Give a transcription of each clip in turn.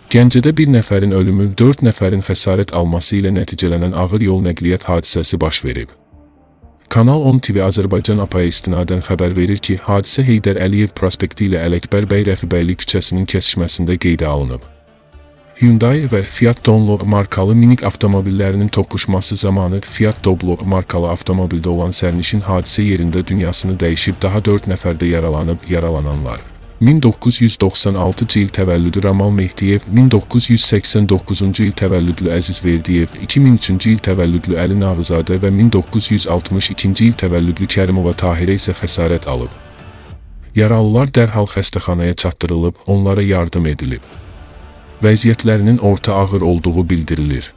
Gəncədə bir nəfərin ölümü, 4 nəfərin xəsarət alması ilə nəticələnən ağır yol nəqliyyat hadisəsi baş verib. Kanal 10 TV Azərbaycan APA-ya istinadən xəbər verir ki, hadisə Heydər Əliyev prospekti ilə Ələkbər bəy Rəfibəyli küçəsinin kəsişməsində qeydə alınıb. Hyundai və Fiat Donlo markalı minik avtomobillərinin toqquşması zamanı Fiat Doblo markalı avtomobildə olan sərnişin hadisə yerində dünyasını dəyişib, daha 4 nəfər də yaralananlar. 1996-cı il təvəllüdlü Ramal Mehdiyev, 1989-cu il təvəllüdlü Əziz Verdiyev, 2003-cü il təvəllüdlü Əli Nağızadə və 1962-ci il təvəllüdlü Kərimova Tahirə isə xəsarət alıb. Yaralılar dərhal xəstəxanaya çatdırılıb, onlara yardım edilib. Vəziyyətlərinin orta ağır olduğu bildirilir.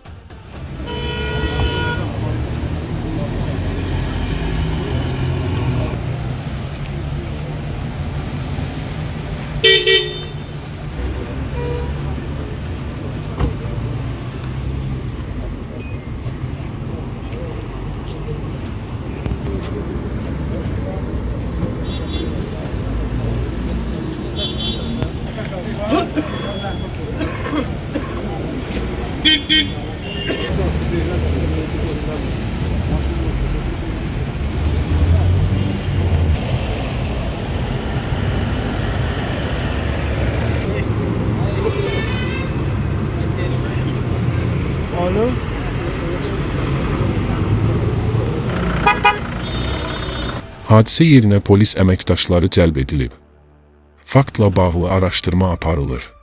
Hadisə yerinə polis əməkdaşları cəlb edilib. Faktla bağlı araşdırma aparılır.